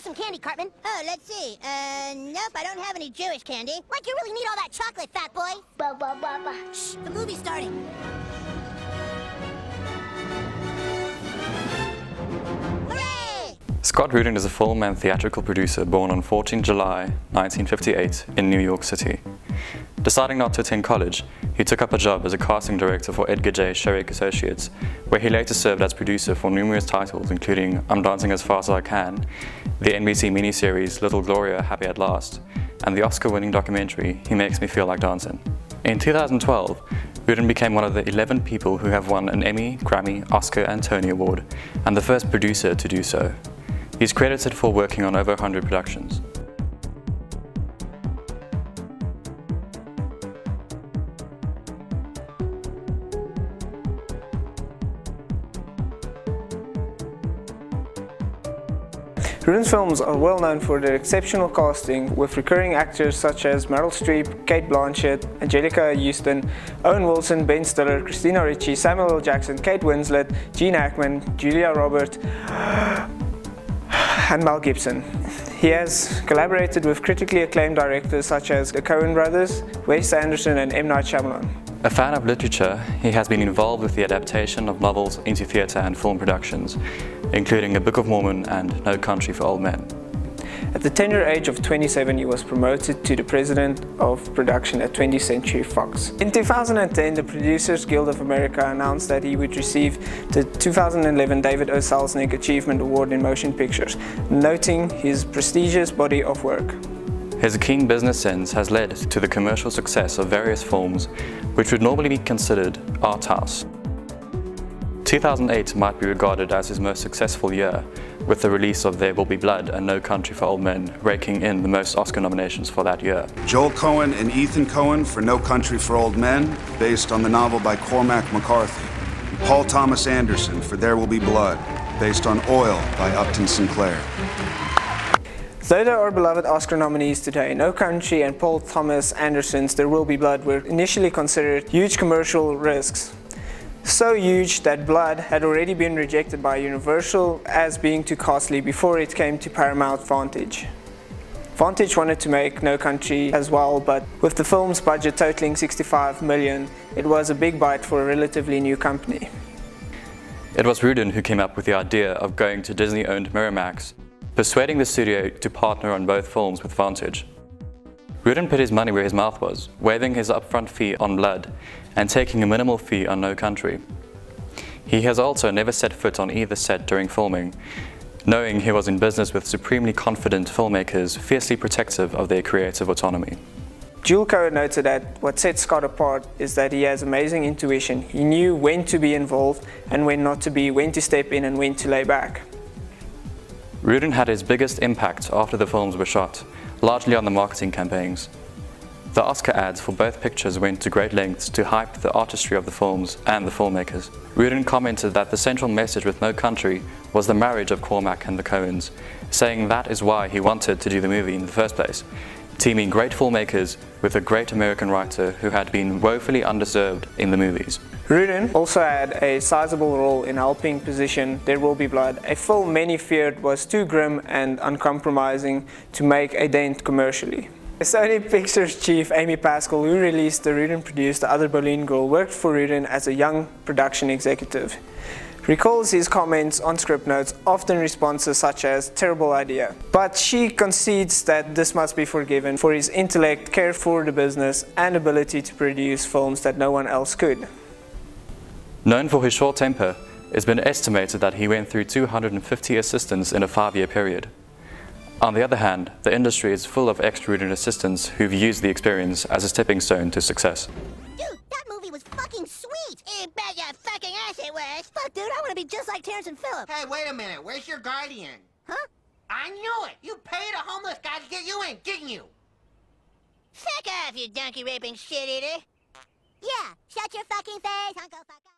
some candy, Cartman? Oh, let's see. Nope, I don't have any Jewish candy. Like you really need all that chocolate, fat boy. Shh, the movie's starting. Hooray! Scott Rudin is a film and theatrical producer born on 14 July 1958 in New York City. Deciding not to attend college, he took up a job as a casting director for Edgar J. Sherrick Associates, where he later served as producer for numerous titles including I'm Dancing as Fast as I Can, the NBC miniseries Little Gloria Happy at Last, and the Oscar-winning documentary He Makes Me Feel Like Dancing. In 2012, Rudin became one of the 11 people who have won an Emmy, Grammy, Oscar and Tony Award, and the first producer to do so. He's credited for working on over 100 productions. Rudin's films are well known for their exceptional casting, with recurring actors such as Meryl Streep, Cate Blanchett, Angelica Houston, Owen Wilson, Ben Stiller, Christina Ricci, Samuel L. Jackson, Kate Winslet, Gene Hackman, Julia Roberts, and Mel Gibson. He has collaborated with critically acclaimed directors such as the Coen brothers, Wes Anderson and M. Night Shyamalan. A fan of literature, he has been involved with the adaptation of novels into theatre and film productions, including A Book of Mormon and No Country for Old Men. At the tender age of 27, he was promoted to the president of production at 20th Century Fox. In 2010, the Producers Guild of America announced that he would receive the 2011 David O. Selznick Achievement Award in Motion Pictures, noting his prestigious body of work. His keen business sense has led to the commercial success of various films which would normally be considered art house. 2008 might be regarded as his most successful year, with the release of There Will Be Blood and No Country for Old Men raking in the most Oscar nominations for that year. Joel Coen and Ethan Coen for No Country for Old Men, based on the novel by Cormac McCarthy. Paul Thomas Anderson for There Will Be Blood, based on Oil by Upton Sinclair. Though there are beloved Oscar nominees today, No Country and Paul Thomas Anderson's There Will Be Blood were initially considered huge commercial risks. So huge that Blood had already been rejected by Universal as being too costly before it came to Paramount Vantage. Vantage wanted to make No Country as well, but with the film's budget totaling $65 million, it was a big bite for a relatively new company. It was Rudin who came up with the idea of going to Disney-owned Miramax, persuading the studio to partner on both films with Vantage. Rudin put his money where his mouth was, waiving his upfront fee on Blood and taking a minimal fee on No Country. He has also never set foot on either set during filming, knowing he was in business with supremely confident filmmakers fiercely protective of their creative autonomy. Joel Coen noted that what sets Scott apart is that he has amazing intuition. He knew when to be involved and when not to be, when to step in and when to lay back. Rudin had his biggest impact after the films were shot, largely on the marketing campaigns. The Oscar ads for both pictures went to great lengths to hype the artistry of the films and the filmmakers. Rudin commented that the central message with No Country was the marriage of Cormac and the Coens, saying that is why he wanted to do the movie in the first place, teaming great filmmakers with a great American writer who had been woefully underserved in the movies. Rudin also had a sizable role in helping position There Will Be Blood, a film many feared was too grim and uncompromising to make a dent commercially. Sony Pictures chief Amy Pascal, who released the Rudin-produced The Other Berlin Girl, worked for Rudin as a young production executive. Recalls his comments on script notes, often responses such as "terrible idea." But she concedes that this must be forgiven for his intellect, care for the business, and ability to produce films that no one else could. Known for his short temper, it's been estimated that he went through 250 assistants in a 5-year period. On the other hand, the industry is full of ex-Rudin assistants who've used the experience as a stepping stone to success. Dude, that movie was fucking sweet! You bet your fucking ass it was. Fuck, dude, I want to be just like Terrence and Phillip. Hey, wait a minute. Where's your guardian? Huh? I knew it. You paid a homeless guy to get you in, didn't you? Fuck off, you donkey-raping shit-eater. Yeah, shut your fucking face, Uncle Fucker.